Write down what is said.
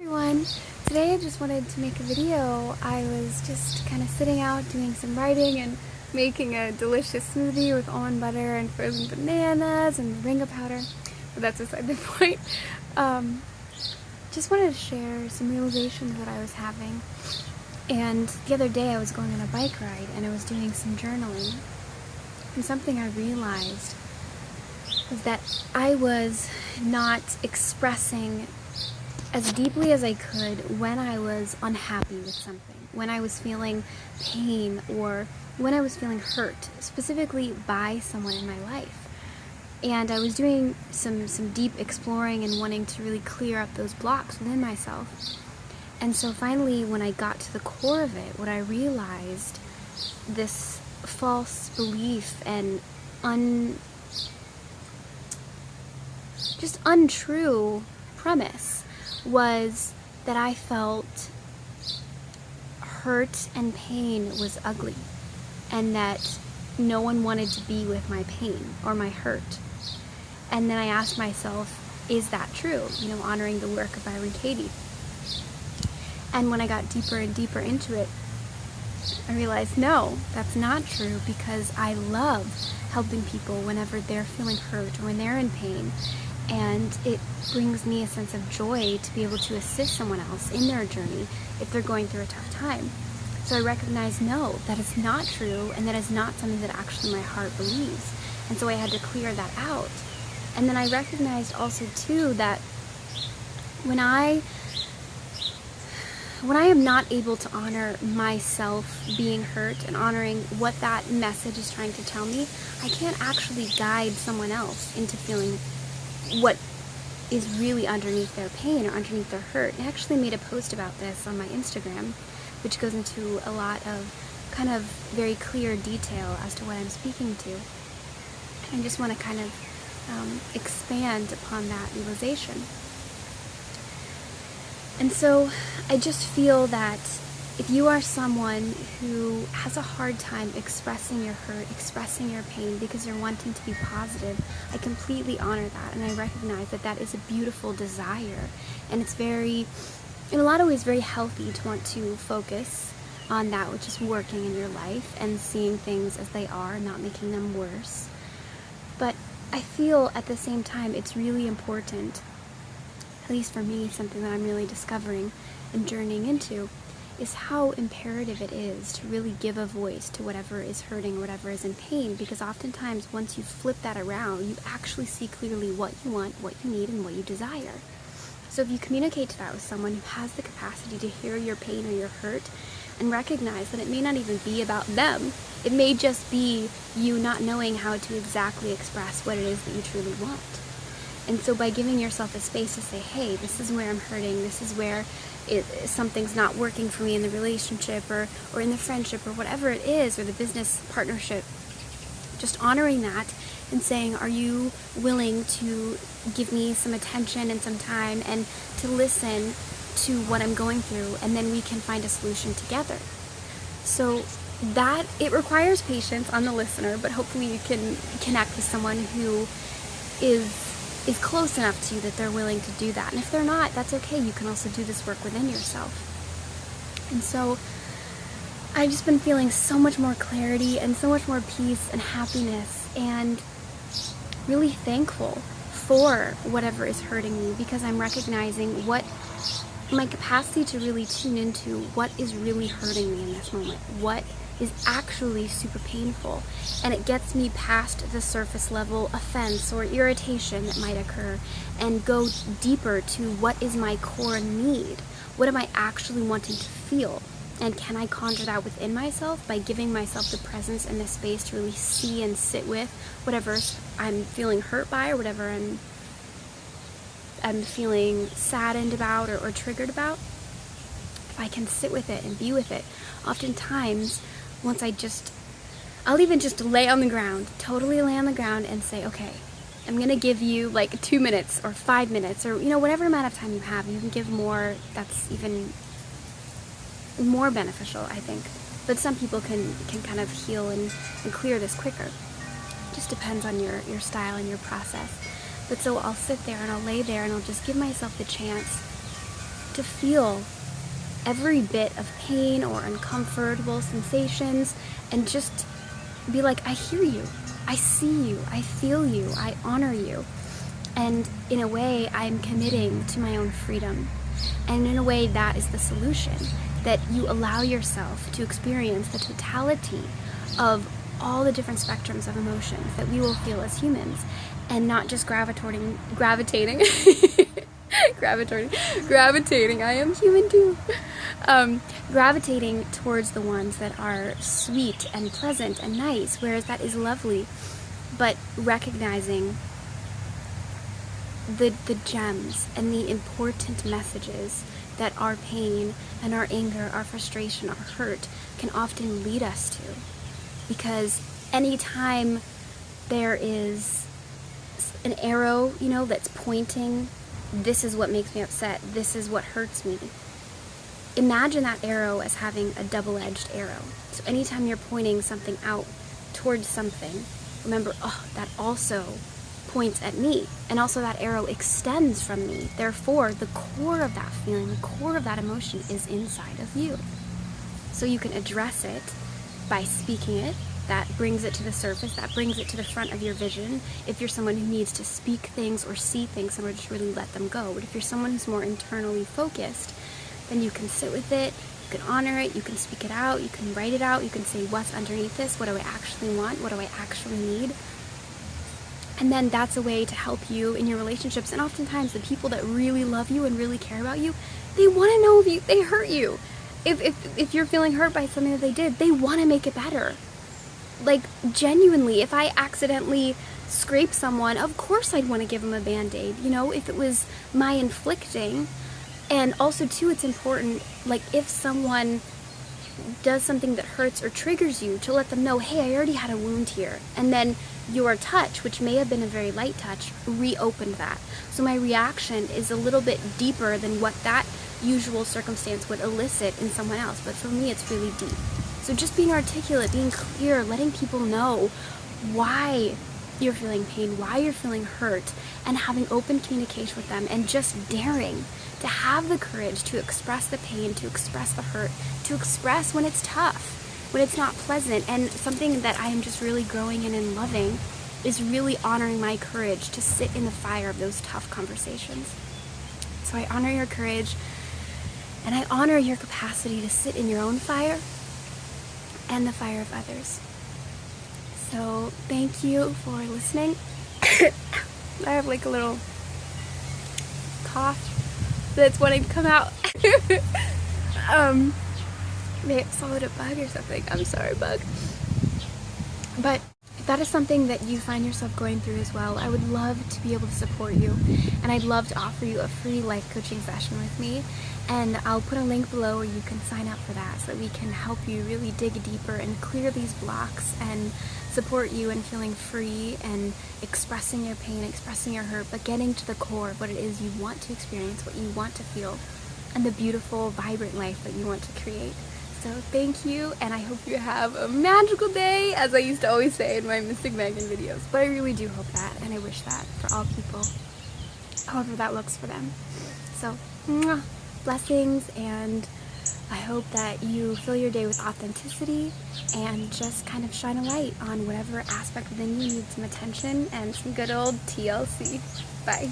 Everyone, today I just wanted to make a video. I was just kind of sitting out doing some writing and making a delicious smoothie with almond butter and frozen bananas and moringa powder, but that's beside the point. Just wanted to share some realizations that I was having. And the other day I was going on a bike ride and I was doing some journaling, and something I realized was that I was not expressing as deeply as I could when I was unhappy with something, when I was feeling pain, or when I was feeling hurt, specifically by someone in my life. And I was doing some deep exploring and wanting to really clear up those blocks within myself. And so finally, when I got to the core of it, what I realized, this false belief and just untrue premise, was that I felt hurt and pain was ugly, and that no one wanted to be with my pain or my hurt. And then I asked myself, is that true? Honoring the work of Irritations. And when I got deeper and deeper into it, I realized, no, that's not true, because I love helping people whenever they're feeling hurt or when they're in pain. And it brings me a sense of joy to be able to assist someone else in their journey if they're going through a tough time. So I recognize, no, that is not true, and that is not something that actually my heart believes. And so I had to clear that out. And then I recognized also too that when I am not able to honor myself being hurt and honoring what that message is trying to tell me, I can't actually guide someone else into feeling what is really underneath their pain or underneath their hurt. I actually made a post about this on my Instagram, which goes into a lot of kind of very clear detail as to what I'm speaking to. And I just want to kind of expand upon that realization. And so I just feel that if you are someone who has a hard time expressing your hurt, expressing your pain because you're wanting to be positive, I completely honor that, and I recognize that that is a beautiful desire. And it's very, in a lot of ways, very healthy to want to focus on that which is working in your life and seeing things as they are, not making them worse. But I feel at the same time it's really important, at least for me, something that I'm really discovering and journeying into, is how imperative it is to really give a voice to whatever is hurting, whatever is in pain, because oftentimes once you flip that around, you actually see clearly what you want, what you need, and what you desire. So if you communicate that with someone who has the capacity to hear your pain or your hurt and recognize that it may not even be about them, it may just be you not knowing how to exactly express what it is that you truly want. And so by giving yourself a space to say, hey, this is where I'm hurting, this is where something's not working for me in the relationship or in the friendship or whatever it is, or the business partnership, just honoring that and saying, are you willing to give me some attention and some time and to listen to what I'm going through, and then we can find a solution together. So that, it requires patience on the listener, but hopefully you can connect with someone who is close enough to you that they're willing to do that. And if they're not, that's okay. You can also do this work within yourself. And so I've just been feeling so much more clarity and so much more peace and happiness, and really thankful for whatever is hurting me, because I'm recognizing what my capacity to really tune into what is really hurting me in this moment, what is actually super painful, and it gets me past the surface level offense or irritation that might occur and go deeper to what is my core need, what am I actually wanting to feel, and can I conjure that within myself by giving myself the presence and the space to really see and sit with whatever I'm feeling hurt by, or whatever I'm feeling saddened about or triggered about. If I can sit with it and be with it, oftentimes once I'll even just lay on the ground, totally lay on the ground and say, okay, I'm going to give you like 2 minutes or 5 minutes or, whatever amount of time you have. You can give more, that's even more beneficial, I think. But some people can kind of heal and clear this quicker. It just depends on your style and your process. But so I'll sit there and I'll lay there and I'll just give myself the chance to feel every bit of pain or uncomfortable sensations and just be like, I hear you, I see you, I feel you, I honor you. And in a way, I'm committing to my own freedom. And in a way, that is the solution, that you allow yourself to experience the totality of all the different spectrums of emotions that we will feel as humans, and not just gravitating, I am human too. Gravitating towards the ones that are sweet and pleasant and nice, whereas that is lovely, but recognizing the gems and the important messages that our pain and our anger, our frustration, our hurt can often lead us to. Because anytime there is an arrow, that's pointing, this is what makes me upset, this is what hurts me. Imagine that arrow as having a double-edged arrow. So anytime you're pointing something out towards something, remember, that also points at me, and also that arrow extends from me. Therefore, the core of that feeling, the core of that emotion is inside of you. So you can address it by speaking it. That brings it to the surface, that brings it to the front of your vision. If you're someone who needs to speak things or see things, or just really let them go. But if you're someone who's more internally focused, then you can sit with it, you can honor it, you can speak it out, you can write it out, you can say, what's underneath this, what do I actually want, what do I actually need? And then that's a way to help you in your relationships. And oftentimes the people that really love you and really care about you, they want to know if they hurt you. If you're feeling hurt by something that they did, they want to make it better. Like, genuinely, if I accidentally scrape someone, of course I'd want to give them a Band-Aid, if it was my inflicting. And also, too, it's important, like, if someone does something that hurts or triggers you, to let them know, hey, I already had a wound here. And then your touch, which may have been a very light touch, reopened that. So my reaction is a little bit deeper than what that usual circumstance would elicit in someone else. But for me, it's really deep. So just being articulate, being clear, letting people know why you're feeling pain, why you're feeling hurt, and having open communication with them, and just daring to have the courage to express the pain, to express the hurt, to express when it's tough, when it's not pleasant. And something that I am just really growing in and loving is really honoring my courage to sit in the fire of those tough conversations. So I honor your courage, and I honor your capacity to sit in your own fire and the fire of others. So thank you for listening. I have like a little cough that's wanting to come out. May have swallowed a bug or something. I'm sorry, bug. But if that is something that you find yourself going through as well, I would love to be able to support you, and I'd love to offer you a free life coaching session with me. And I'll put a link below where you can sign up for that, so that we can help you really dig deeper and clear these blocks and support you in feeling free and expressing your pain, expressing your hurt, but getting to the core of what it is you want to experience, what you want to feel, and the beautiful, vibrant life that you want to create. So thank you, and I hope you have a magical day, as I used to always say in my Mystic Megan videos. But I really do hope that, and I wish that for all people, however that looks for them. So, mwah. Blessings, and I hope that you fill your day with authenticity and just kind of shine a light on whatever aspect within you needs some attention and some good old TLC. Bye.